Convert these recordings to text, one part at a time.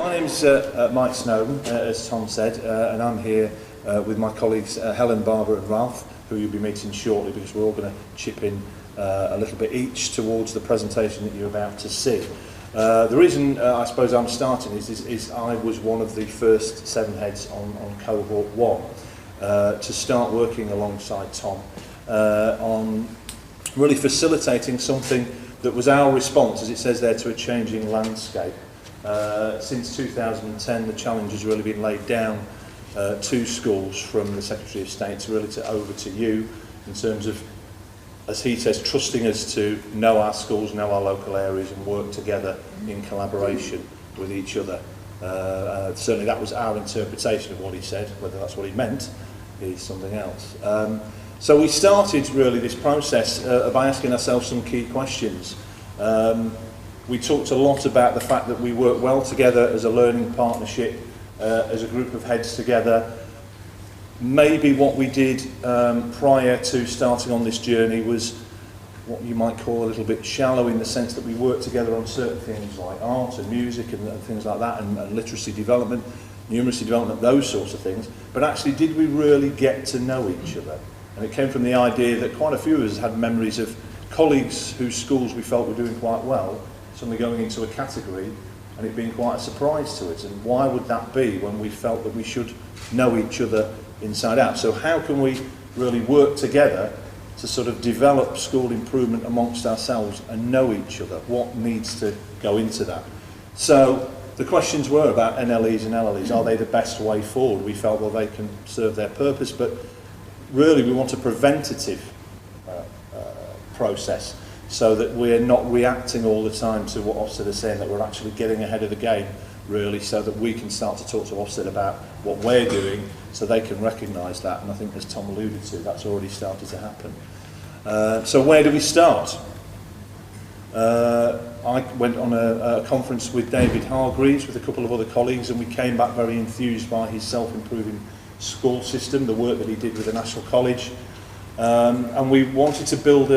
My name's Mike Snowden, as Tom said, and I'm here with my colleagues Helen, Barbara and Ralph, who you'll be meeting shortly because we're all going to chip in a little bit each towards the presentation that you're about to see. The reason I suppose I'm starting is I was one of the first 7 heads on Cohort 1 to start working alongside Tom on really facilitating something that was our response, as it says there, to a changing landscape. Since 2010, the challenge has really been laid down to schools from the Secretary of State over to you in terms of, as he says, trusting us to know our schools, know our local areas and work together in collaboration with each other. Certainly that was our interpretation of what he said. Whether that's what he meant is something else. So we started really this process by asking ourselves some key questions. We talked a lot about the fact that we work well together as a learning partnership, as a group of heads together. Maybe what we did prior to starting on this journey was what you might call a little bit shallow, in the sense that we worked together on certain things like art and music and things like that, and literacy development, numeracy development, those sorts of things. But actually, did we really get to know each other? And it came from the idea that quite a few of us had memories of colleagues whose schools we felt were doing quite well, suddenly going into a category and it being quite a surprise to us. And why would that be when we felt that we should know each other inside out? So how can we really work together to sort of develop school improvement amongst ourselves and know each other? What needs to go into that? So the questions were about NLEs and LLEs. Are they the best way forward? We felt, well, they can serve their purpose, but really we want a preventative process, so that we're not reacting all the time to what Ofsted are saying, that we're actually getting ahead of the game, really, so that we can start to talk to Ofsted about what we're doing, so they can recognise that. And I think, as Tom alluded to, that's already started to happen. So where do we start? I went on a conference with David Hargreaves with a couple of other colleagues, and we came back very enthused by his self-improving school system, the work that he did with the National College, and we wanted to build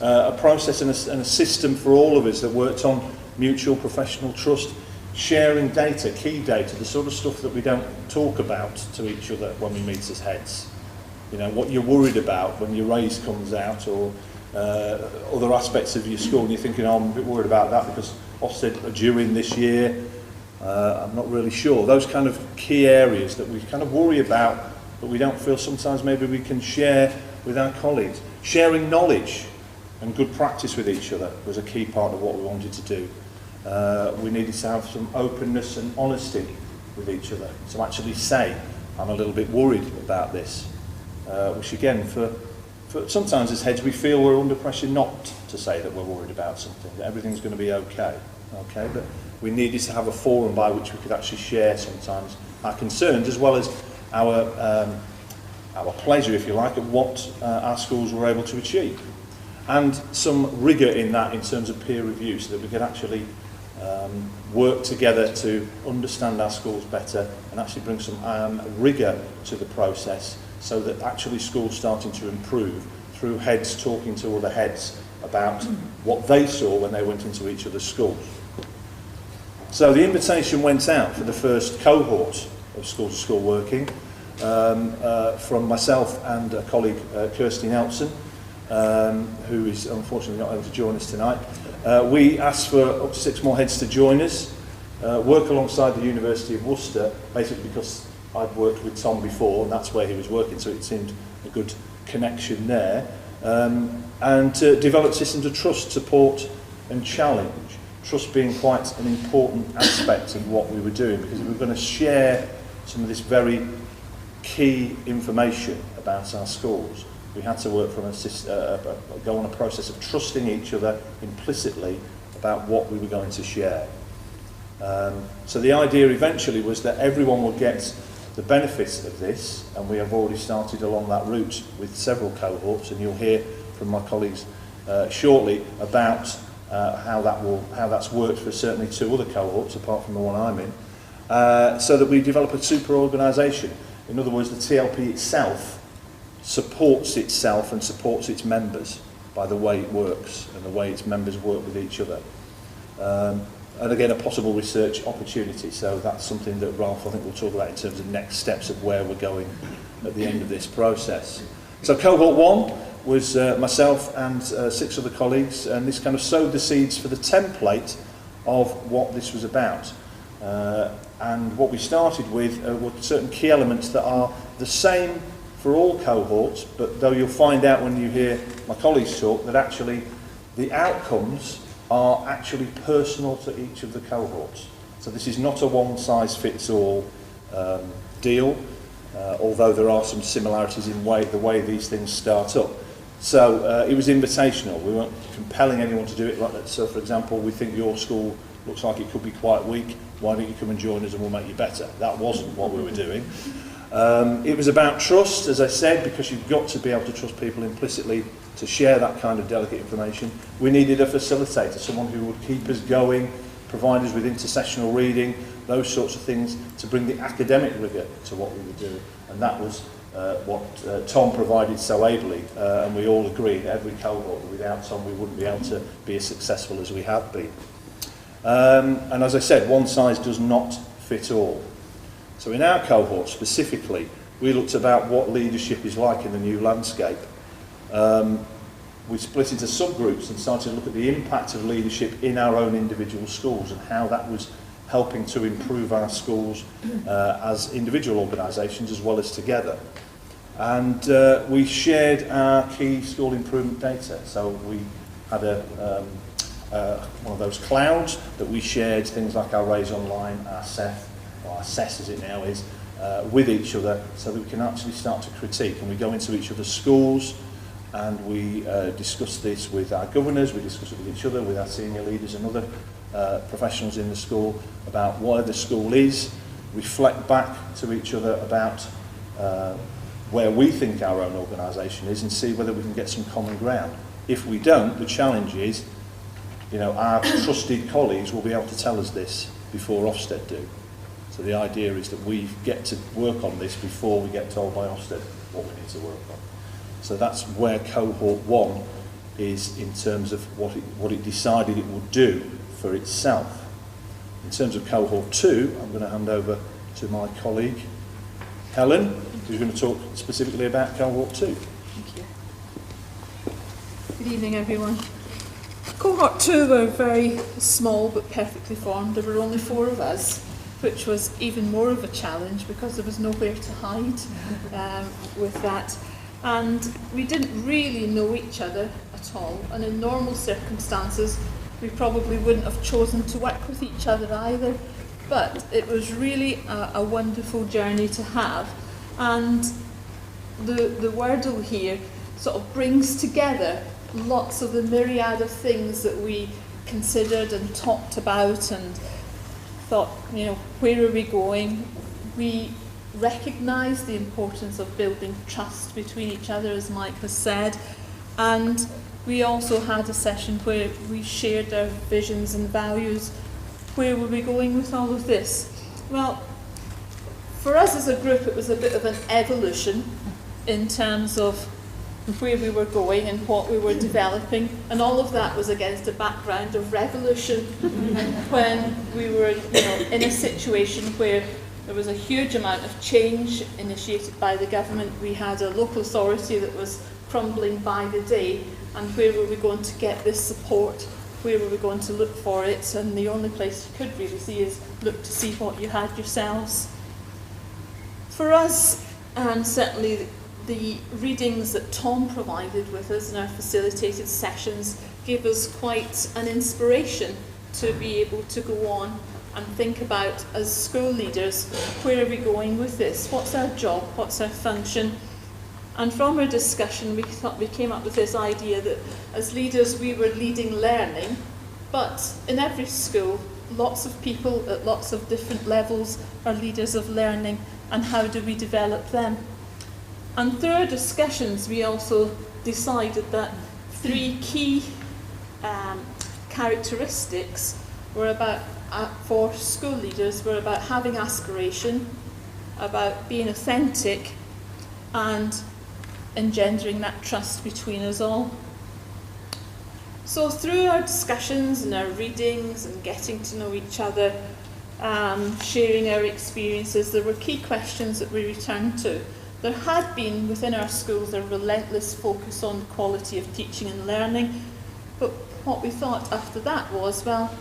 a process and a system for all of us that worked on mutual professional trust, sharing data, key data, the sort of stuff that we don't talk about to each other when we meet as heads. You know, what you're worried about when your raise comes out, or other aspects of your school, and you're thinking, oh, I'm a bit worried about that because Ofsted are due in this year. I'm not really sure. Those kind of key areas that we kind of worry about, but we don't feel sometimes maybe we can share with our colleagues. Sharing knowledge and good practice with each other was a key part of what we wanted to do. We needed to have some openness and honesty with each other, to actually say, I'm a little bit worried about this, which again, for sometimes as heads we feel we're under pressure not to say that we're worried about something, that everything's going to be okay, but we needed to have a forum by which we could actually share sometimes our concerns, as well as our pleasure, if you like, at what our schools were able to achieve. And some rigour in that, in terms of peer review, so that we could actually work together to understand our schools better and actually bring some rigour to the process, so that actually schools starting to improve through heads talking to other heads about what they saw when they went into each other's schools. So the invitation went out for the first cohort of school-to-school working from myself and a colleague, Kirsty Nelson, who is unfortunately not able to join us tonight. We asked for up to 6 more heads to join us, work alongside the University of Worcester, basically because I'd worked with Tom before and that's where he was working, so it seemed a good connection there, and to develop systems of trust, support and challenge. Trust being quite an important aspect of what we were doing, because if we were going to share some of this very key information about our schools, we had to work from go on a process of trusting each other implicitly about what we were going to share. So the idea eventually was that everyone would get the benefits of this, and we have already started along that route with several cohorts, and you'll hear from my colleagues shortly about how that's worked for certainly 2 other cohorts apart from the one I'm in, so that we develop a super organisation. In other words, the TLP itself supports itself and supports its members by the way it works and the way its members work with each other. and again, a possible research opportunity. So that's something that Ralph, I think, will talk about in terms of next steps of where we're going at the end of this process. So Cohort 1 was myself and 6 other colleagues, and this kind of sowed the seeds for the template of what this was about. And what we started with were certain key elements that are the same for all cohorts, but though you'll find out when you hear my colleagues talk that actually the outcomes are actually personal to each of the cohorts. So this is not a one-size-fits-all deal, although there are some similarities in the way these things start up. So it was invitational. We weren't compelling anyone to do it like that. So, for example, we think your school looks like it could be quite weak. Why don't you come and join us and we'll make you better? That wasn't what we were doing. It was about trust, as I said, because you've got to be able to trust people implicitly to share that kind of delicate information. We needed a facilitator, someone who would keep us going, provide us with intersessional reading, those sorts of things, to bring the academic rigour to what we were doing. And that was what Tom provided so ably, and we all agreed, every cohort, that without Tom we wouldn't be able to be as successful as we have been. And as I said, one size does not fit all. So in our cohort specifically, we looked about what leadership is like in the new landscape. We split into subgroups and started to look at the impact of leadership in our own individual schools and how that was helping to improve our schools as individual organisations as well as together. And we shared our key school improvement data. So we had one of those clouds that we shared, things like our Raise Online, our SEF, or our SES as it now is, with each other, so that we can actually start to critique. And we go into each other's schools and we discuss this with our governors, we discuss it with each other, with our senior leaders and other professionals in the school about where the school is, reflect back to each other about where we think our own organisation is and see whether we can get some common ground. If we don't, the challenge is, our trusted colleagues will be able to tell us this before Ofsted do. So the idea is that we get to work on this before we get told by Ofsted what we need to work on. So that's where Cohort 1 is in terms of what it decided it would do for itself. In terms of Cohort 2, I'm going to hand over to my colleague Helen, who's going to talk specifically about Cohort 2. Thank you. Good evening, everyone. Cohort 2 were very small but perfectly formed. There were only 4 of us, which was even more of a challenge because there was nowhere to hide with that. And we didn't really know each other at all. And in normal circumstances, we probably wouldn't have chosen to work with each other either. But it was really a wonderful journey to have. And the Wordle here sort of brings together lots of the myriad of things that we considered and talked about and thought, where are we going? We recognised the importance of building trust between each other, as Mike has said, and we also had a session where we shared our visions and values. Where were we going with all of this? Well, for us as a group, it was a bit of an evolution in terms of where we were going and what we were developing, and all of that was against a background of revolution when we were in a situation where there was a huge amount of change initiated by the government. We had a local authority that was crumbling by the day, and where were we going to get this support? Where were we going to look for it? And the only place you could really see is look to see what you had yourselves. For us, and certainly the readings that Tom provided with us in our facilitated sessions gave us quite an inspiration to be able to go on and think about, as school leaders, where are we going with this? What's our job? What's our function? And from our discussion, we came up with this idea that as leaders, we were leading learning, but in every school, lots of people at lots of different levels are leaders of learning, and how do we develop them? And through our discussions, we also decided that 3 key characteristics were about, for school leaders, were about having aspiration, about being authentic, and engendering that trust between us all. So through our discussions and our readings and getting to know each other, sharing our experiences, there were key questions that we returned to. There had been within our schools a relentless focus on the quality of teaching and learning, but what we thought after that was, well,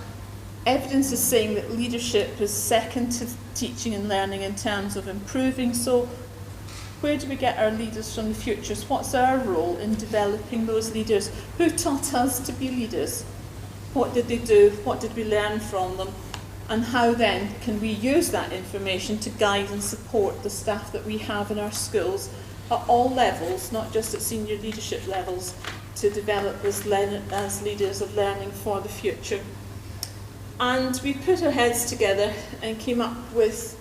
evidence is saying that leadership is second to teaching and learning in terms of improving, so where do we get our leaders from the future? What's our role in developing those leaders? Who taught us to be leaders? What did they do? What did we learn from them? And how then can we use that information to guide and support the staff that we have in our schools at all levels, not just at senior leadership levels, to develop as leaders of learning for the future? And we put our heads together and came up with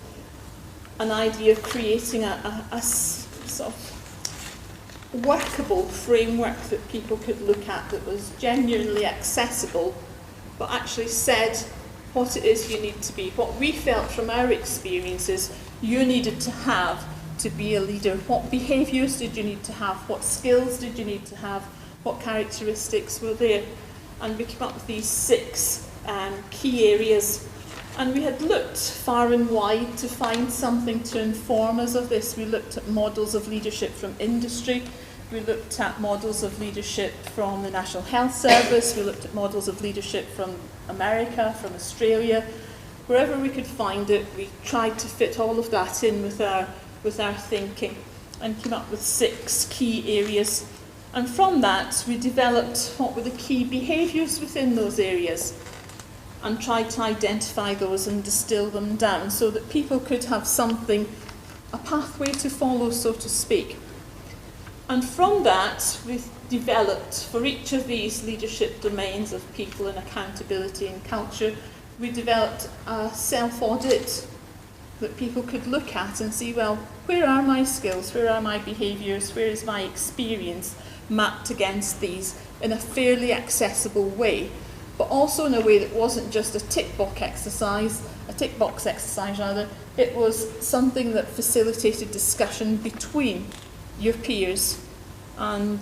an idea of creating a sort of workable framework that people could look at that was genuinely accessible, but actually said what it is you need to be, what we felt from our experiences you needed to have to be a leader. What behaviours did you need to have? What skills did you need to have? What characteristics were there? And we came up with these 6 key areas. And we had looked far and wide to find something to inform us of this. We looked at models of leadership from industry. We looked at models of leadership from the National Health Service. We looked at models of leadership from America, from Australia. Wherever we could find it, we tried to fit all of that in with our thinking and came up with 6 key areas. And from that, we developed what were the key behaviours within those areas and tried to identify those and distill them down so that people could have something, a pathway to follow, so to speak. And from that, we've developed, for each of these leadership domains of people and accountability and culture, we developed a self-audit that people could look at and see, well, where are my skills, where are my behaviours, where is my experience mapped against these in a fairly accessible way, but also in a way that wasn't just a tick box exercise, it was something that facilitated discussion between your peers. And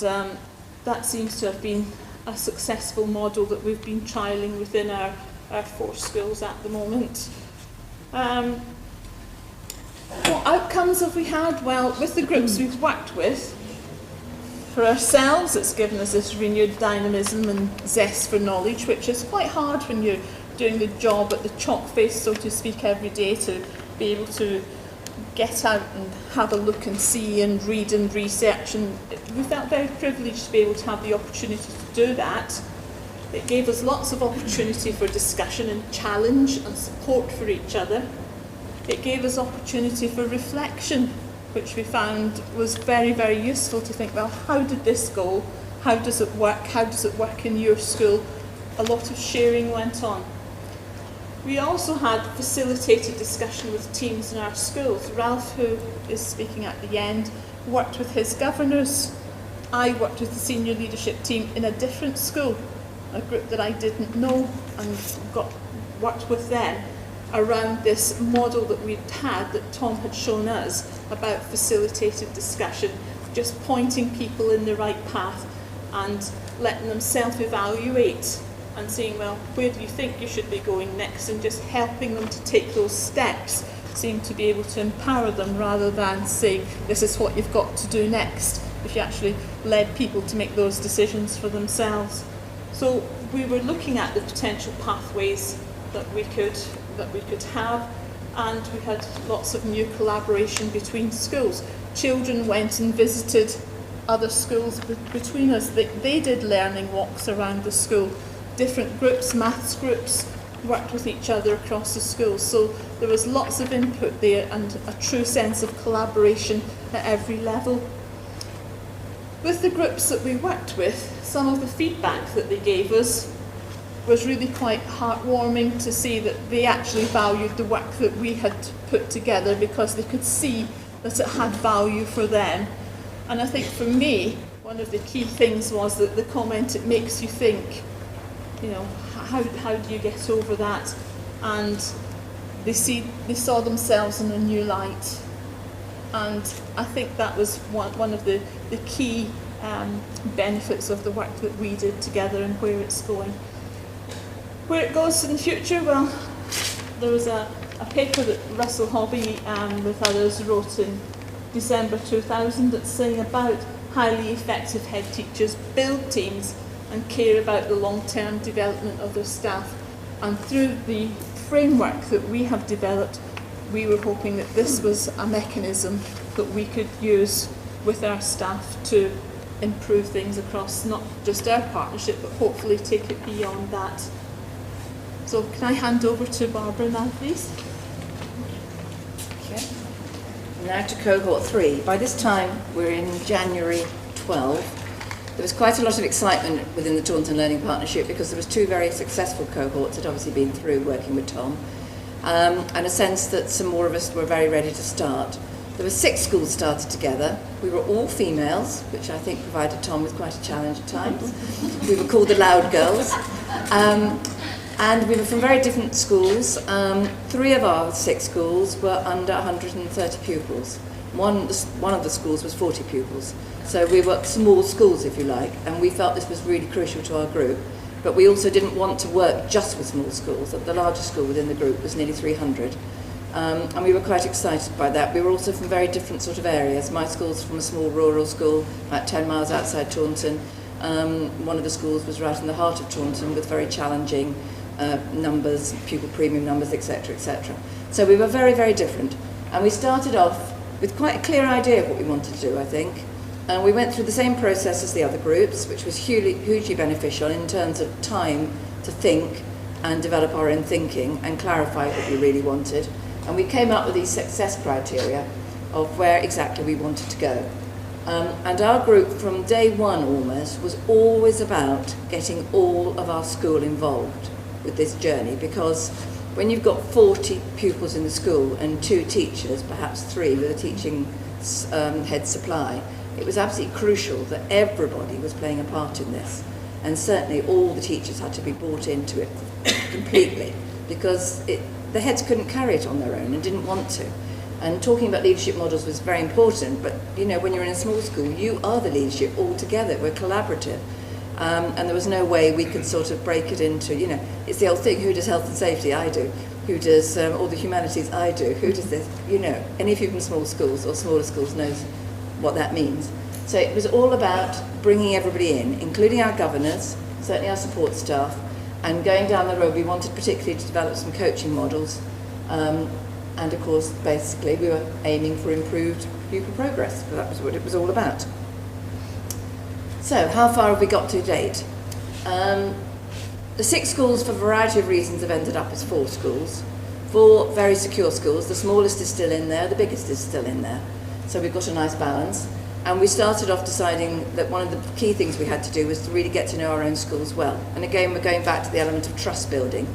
that seems to have been a successful model that we've been trialling within our 4 schools at the moment. What outcomes have we had? Well, with the groups we've worked with, for ourselves, it's given us this renewed dynamism and zest for knowledge, which is quite hard when you're doing the job at the chalk face, so to speak, every day, to be able to get out and have a look and see and read and research. And we felt very privileged to be able to have the opportunity to do that. It gave us lots of opportunity for discussion and challenge and support for each other. It gave us opportunity for reflection, which we found was very, very useful to think, well, how did this go? How does it work? How does it work in your school? A lot of sharing went on. We also had facilitated discussion with teams in our schools. Ralph, who is speaking at the end, worked with his governors. I worked with the senior leadership team in a different school, a group that I didn't know, and worked with them around this model that we'd had, that Tom had shown us, about facilitated discussion, just pointing people in the right path and letting them self-evaluate and saying, well, where do you think you should be going next, and just helping them to take those steps seemed to be able to empower them rather than saying, this is what you've got to do next, if you actually led people to make those decisions for themselves. So we were looking at the potential pathways that we could have, and we had lots of new collaboration between schools. Children went and visited other schools between us. They did learning walks around the school. Different groups, maths groups, worked with each other across the school. So there was lots of input there and a true sense of collaboration at every level. With the groups that we worked with, some of the feedback that they gave us was really quite heartwarming to see that they actually valued the work that we had put together because they could see that it had value for them. And I think for me, one of the key things was that the comment, it makes you think, you know, how do you get over that? And they saw themselves in a new light. And I think that was one of the key benefits of the work that we did together and where it's going. Where it goes in the future, well, there was a paper that Russell Hobby with others wrote in December 2000 that's saying about highly effective head teachers build teams and care about the long-term development of their staff. And through the framework that we have developed, we were hoping that this was a mechanism that we could use with our staff to improve things across not just our partnership, but hopefully take it beyond that. So can I hand over to Barbara now, please? Okay. Now to Cohort 3. By this time, we're in January 12. There was quite a lot of excitement within the Taunton Learning Partnership because there was 2 very successful cohorts that had obviously been through working with Tom, and a sense that some more of us were very ready to start. There were 6 schools started together. We were all females, which I think provided Tom with quite a challenge at times. We were called the Loud Girls. And we were from very different schools. 3 of our 6 schools were under 130 pupils. One of the schools was 40 pupils. So we were small schools, if you like, and we felt this was really crucial to our group. But we also didn't want to work just with small schools. The largest school within the group was nearly 300. And we were quite excited by that. We were also from very different sort of areas. My school's from a small rural school, about 10 miles outside Taunton. One of the schools was right in the heart of Taunton with very challenging numbers, pupil premium numbers, etc., etc. So we were very, very different. And we started off with quite a clear idea of what we wanted to do, I think. And we went through the same process as the other groups, which was hugely beneficial in terms of time to think and develop our own thinking and clarify what we really wanted. And we came up with these success criteria of where exactly we wanted to go. And our group, from day one almost, was always about getting all of our school involved with this journey, because when you've got 40 pupils in the school and 2 teachers, perhaps 3 with a teaching head supply, it was absolutely crucial that everybody was playing a part in this. And certainly all the teachers had to be brought into it completely, because the heads couldn't carry it on their own and didn't want to. And talking about leadership models was very important, but you know, when you're in a small school, you are the leadership all together. We're collaborative. And there was no way we could sort of break it into, you know, it's the old thing, who does health and safety? I do. Who does all the humanities? I do. Who does this? You know, any of you from small schools or smaller schools knows what that means. So it was all about bringing everybody in, including our governors, certainly our support staff, and going down the road we wanted particularly to develop some coaching models, and of course basically we were aiming for improved pupil progress, but that was what it was all about. So how far have we got to date? The 6 schools, for a variety of reasons, have ended up as 4 schools. 4 very secure schools. The smallest is still in there, the biggest is still in there. So we've got a nice balance. And we started off deciding that one of the key things we had to do was to really get to know our own schools well. And again, we're going back to the element of trust building,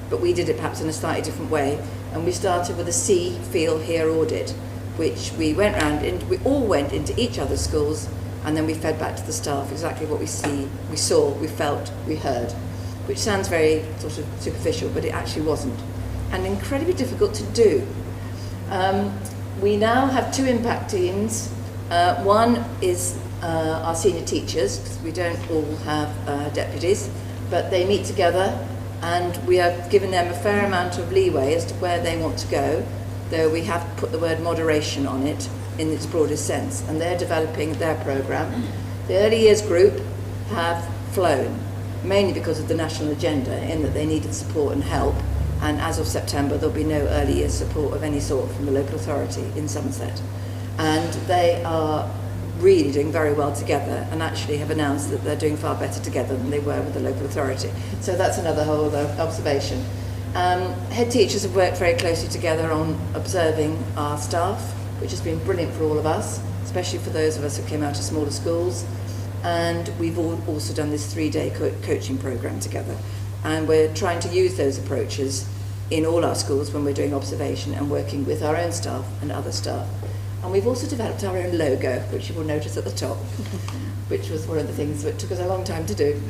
but we did it perhaps in a slightly different way. And we started with a see, feel, hear audit, which we went round, and we all went into each other's schools, and then we fed back to the staff exactly what we saw, we felt, we heard, which sounds very sort of superficial, but it actually wasn't. And incredibly difficult to do. We now have 2 impact teams. One is our senior teachers, because we don't all have deputies, but they meet together and we have given them a fair amount of leeway as to where they want to go, though we have put the word moderation on it in its broadest sense, and they're developing their programme. The early years group have flown, mainly because of the national agenda, in that they needed support and help, and as of September there'll be no early years support of any sort from the local authority in Somerset. And they are really doing very well together, and actually have announced that they're doing far better together than they were with the local authority. So that's another whole other observation. Head teachers have worked very closely together on observing our staff, which has been brilliant for all of us, especially for those of us who came out of smaller schools. And we've also done this 3-day coaching programme together. And we're trying to use those approaches in all our schools when we're doing observation and working with our own staff and other staff. And we've also developed our own logo, which you will notice at the top, which was one of the things that took us a long time to do.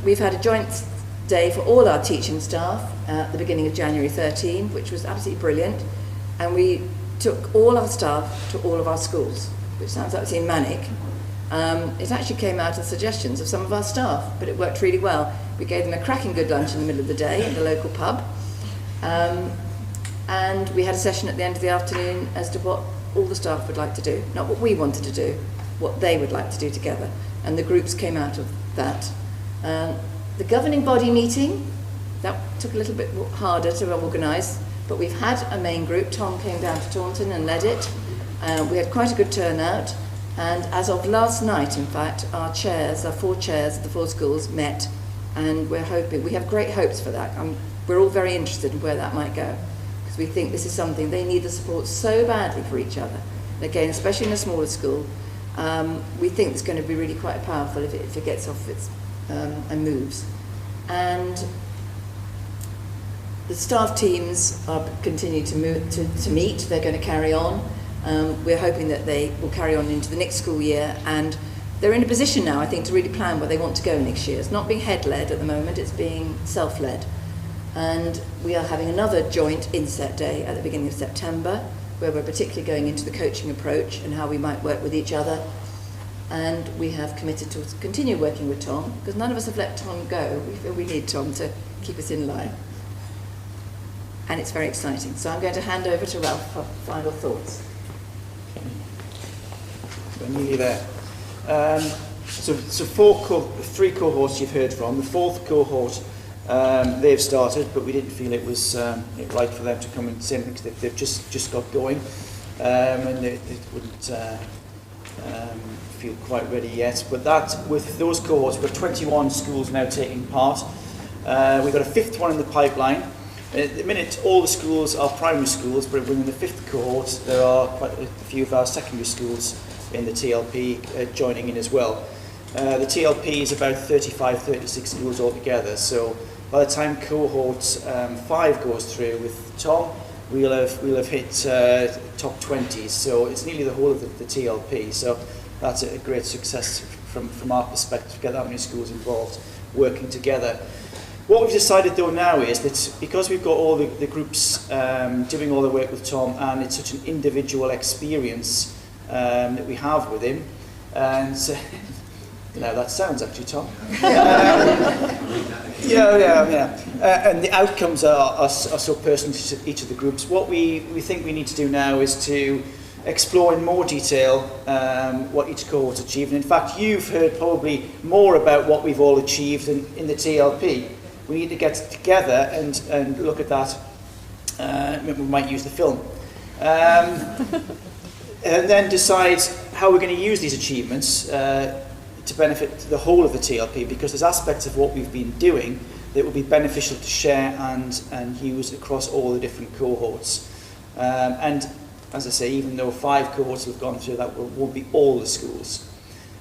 We've had a joint day for all our teaching staff at the beginning of January 13, which was absolutely brilliant. And we took all our staff to all of our schools, which sounds absolutely manic. it actually came out of suggestions of some of our staff, but it worked really well. We gave them a cracking good lunch in the middle of the day at the local pub, and we had a session at the end of the afternoon as to what all the staff would like to do, not what we wanted to do, what they would like to do together, and the groups came out of that. The governing body meeting, that took a little bit harder to organise, but we've had a main group. Tom came down to Taunton and led it. We had quite a good turnout, and as of last night, in fact, our 4 chairs of the 4 schools met, and we have great hopes for that. We're all very interested in where that might go, because we think this is something, they need the support so badly for each other. And again, especially in a smaller school, we think it's going to be really quite powerful if it gets off its and moves. And the staff teams are continue to meet. They're going to carry on. We're hoping that they will carry on into the next school year, and they're in a position now, I think, to really plan where they want to go next year. It's not being head-led at the moment, it's being self-led. And we are having another joint inset day at the beginning of September, where we're particularly going into the coaching approach and how we might work with each other. And we have committed to continue working with Tom, because none of us have let Tom go. We feel we need Tom to keep us in line. And it's very exciting. So I'm going to hand over to Ralph for final thoughts. We're nearly there. So 3 cohorts you've heard from. The 4th cohort, they've started, but we didn't feel it was right for them to come and say anything, because they've just got going, and they wouldn't feel quite ready yet. But that, with those cohorts, we've got 21 schools now taking part. We've got a 5th one in the pipeline. At the minute, all the schools are primary schools, but within the 5th cohort, there are quite a few of our secondary schools in the TLP joining in as well. The TLP is about 35-36 schools altogether, so by the time cohort 5 goes through with Tom, we'll have hit top 20s, so it's nearly the whole of the TLP, so that's a great success from our perspective to get that many schools involved working together. What we've decided though now is that because we've got all the groups doing all the work with Tom, and it's such an individual experience that we have with him, and so, now that sounds actually, Tom. And the outcomes are so personal to each of the groups. What we think we need to do now is to explore in more detail what each cohort's achieved. And in fact, you've heard probably more about what we've all achieved in the TLP. We need to get together and look at that. We might use the film. And then decide how we're going to use these achievements to benefit the whole of the TLP, because there's aspects of what we've been doing that will be beneficial to share and use across all the different cohorts. And as I say, even though 5 cohorts have gone through, that won't be all the schools.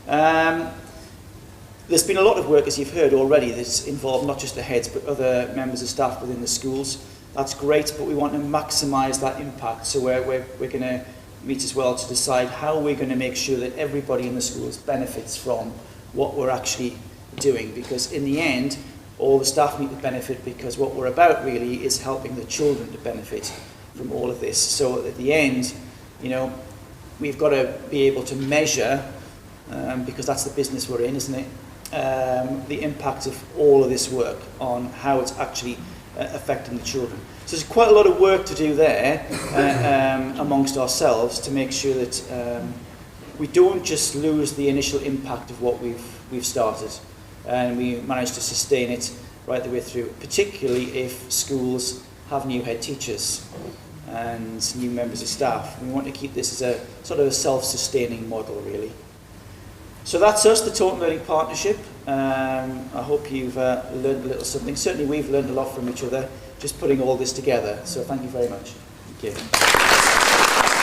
There's been a lot of work, as you've heard already, that's involved not just the heads but other members of staff within the schools. That's great, but we want to maximise that impact, so we're going to meet as well to decide how we're going to make sure that everybody in the schools benefits from what we're actually doing, because in the end all the staff need to benefit, because what we're about really is helping the children to benefit from all of this. So at the end, you know, we've got to be able to measure, because that's the business we're in, isn't it, the impact of all of this work on how it's actually affecting the children. So there's quite a lot of work to do there amongst ourselves to make sure that we don't just lose the initial impact of what we've started, and we manage to sustain it right the way through, particularly if schools have new head teachers and new members of staff. We want to keep this as a sort of a self-sustaining model, really. So that's us, the Taunton Learning Partnership. I hope you've learned a little something. Certainly we've learned a lot from each other, just putting all this together. So thank you very much. Thank you.